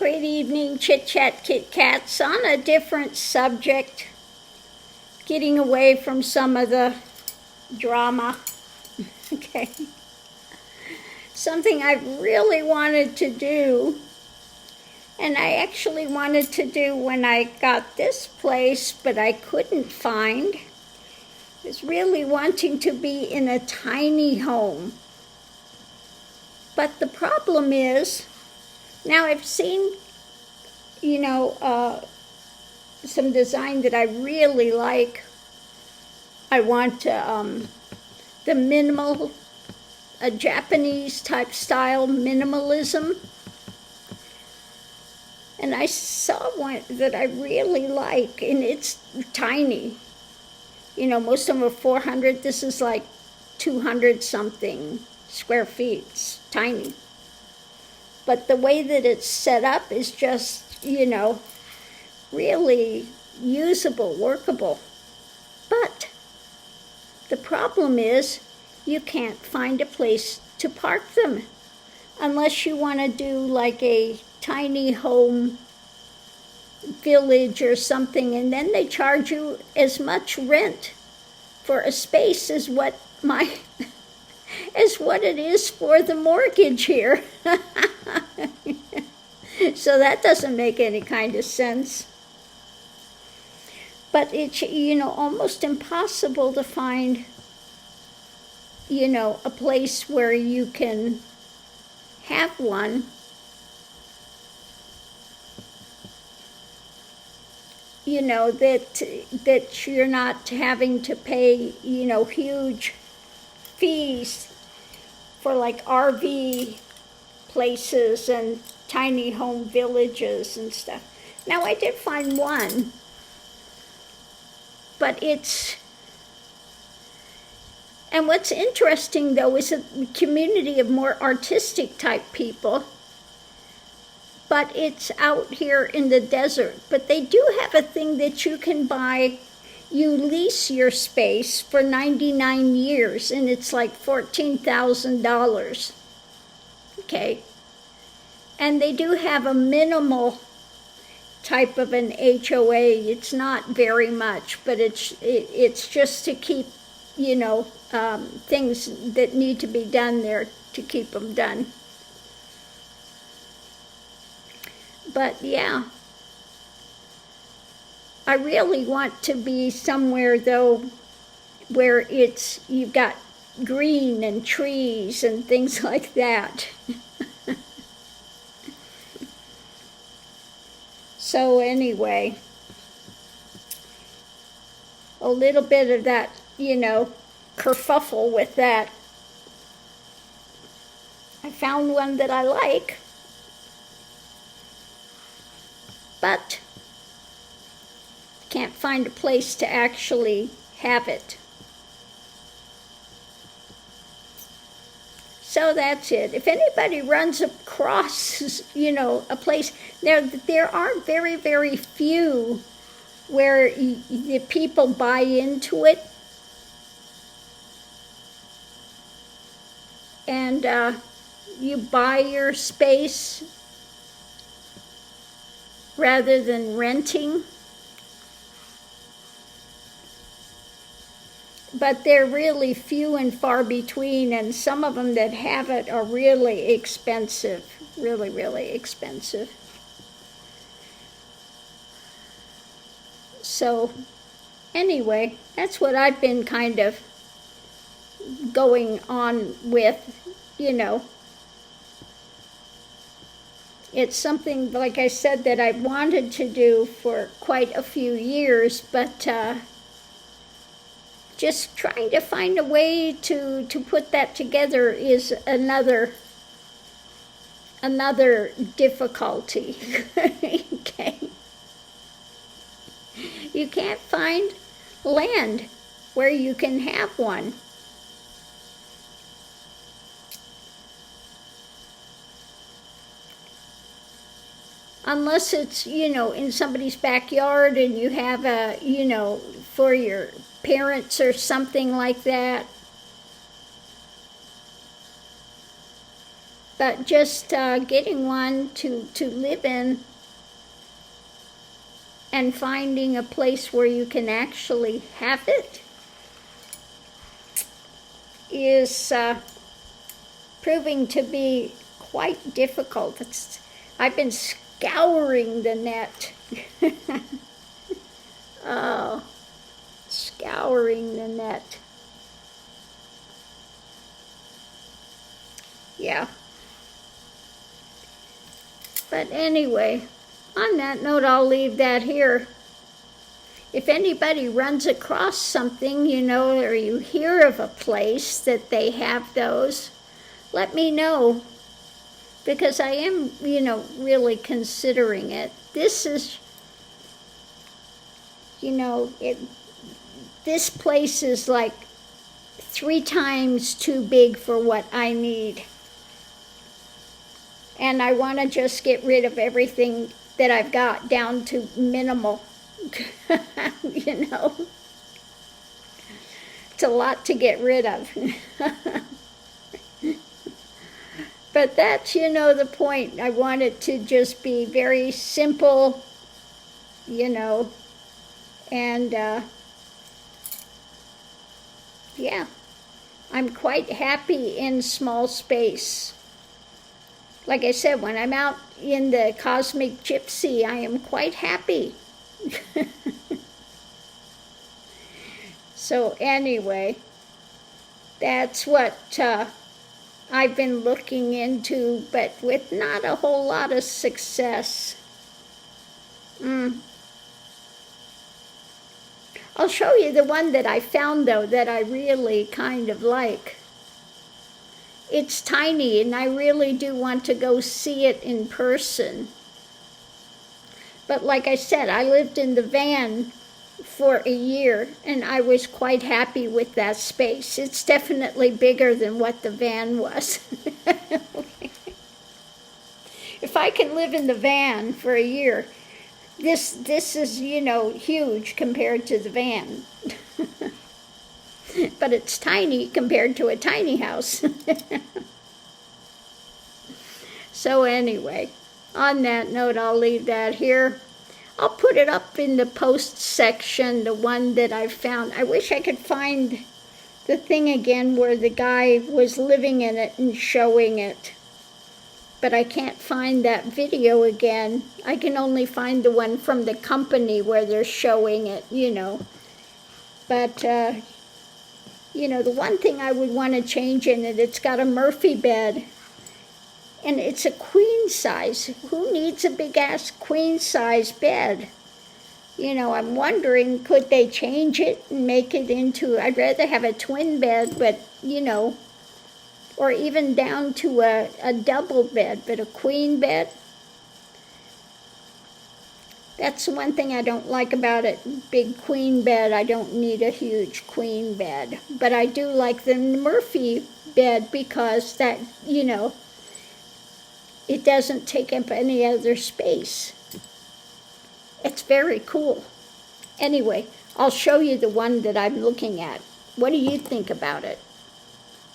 Great evening, Chit Chat Kit Kats, on a different subject, getting away from some of the drama. Okay. Something I've really wanted to do, and I actually wanted to do when I got this place, but I couldn't find, is really wanting to be in a tiny home. But the problem is, now I've seen, some design that I really like. I want the minimal, a Japanese type style minimalism. And I saw one that I really like, and it's tiny. Most of them are 400. This is like 200 something square feet. It's tiny. But the way that it's set up is just, really usable, workable. But the problem is you can't find a place to park them unless you want to do like a tiny home village or something, and then they charge you as much rent for a space as what it is for the mortgage here. So that doesn't make any kind of sense. But it's, almost impossible to find, a place where you can have one. That you're not having to pay, huge fees for like RV places and tiny home villages and stuff. Now I did find one, but and what's interesting though is a community of more artistic type people, but it's out here in the desert. But they do have a thing that you can buy. You lease your space for 99 years, and it's like $14,000. Okay. And they do have a minimal type of an HOA. It's not very much, but it's just to keep, things that need to be done there to keep them done. But yeah, I really want to be somewhere though where you've got green and trees and things like that. So anyway, a little bit of that, kerfuffle with that. I found one that I like, but can't find a place to actually have it. So that's it. If anybody runs across, a place, there are very, very few where the people buy into it. And you buy your space rather than renting. But they're really few and far between, and some of them that have it are really expensive, really, really expensive. So anyway, that's what I've been kind of going on with, It's something, like I said, that I wanted to do for quite a few years, but just trying to find a way to put that together is another difficulty. Okay. You can't find land where you can have one. Unless it's, in somebody's backyard and you have a, for your parents or something like that. But just getting one to live in and finding a place where you can actually have it is proving to be quite difficult. I've been scouring the net. Oh, scouring the net. Yeah. But anyway, on that note, I'll leave that here. If anybody runs across something, you know, or you hear of a place that they have those, let me know, because I am, you know, really considering it. This is, you know, this place is like 3 times too big for what I need. And I want to just get rid of everything that I've got down to minimal. You know, it's a lot to get rid of. But that's, you know, the point. I want it to just be very simple, you know, and yeah, I'm quite happy in small space. Like I said, when I'm out in the cosmic gypsy, I am quite happy. So anyway, that's what I've been looking into, but with not a whole lot of success. I'll show you the one that I found, though, that I really kind of like. It's tiny, and I really do want to go see it in person. But like I said, I lived in the van for a year, and I was quite happy with that space. It's definitely bigger than what the van was. If I can live in the van for a year, this is, you know, huge compared to the van. But it's tiny compared to a tiny house. So anyway, on that note, I'll leave that here. I'll put it up in the post section, the one that I found. I wish I could find the thing again where the guy was living in it and showing it. But I can't find that video again. I can only find the one from the company where they're showing it, you know. But, you know, the one thing I would want to change in it, it's got a Murphy bed. And it's a queen size. Who needs a big-ass queen size bed? You know, I'm wondering, could they change it and make it into, I'd rather have a twin bed, but, you know, or even down to a double bed, but a queen bed. That's the one thing I don't like about it. Big queen bed, I don't need a huge queen bed. But I do like the Murphy bed because that, you know, it doesn't take up any other space. It's very cool. Anyway, I'll show you the one that I'm looking at. What do you think about it?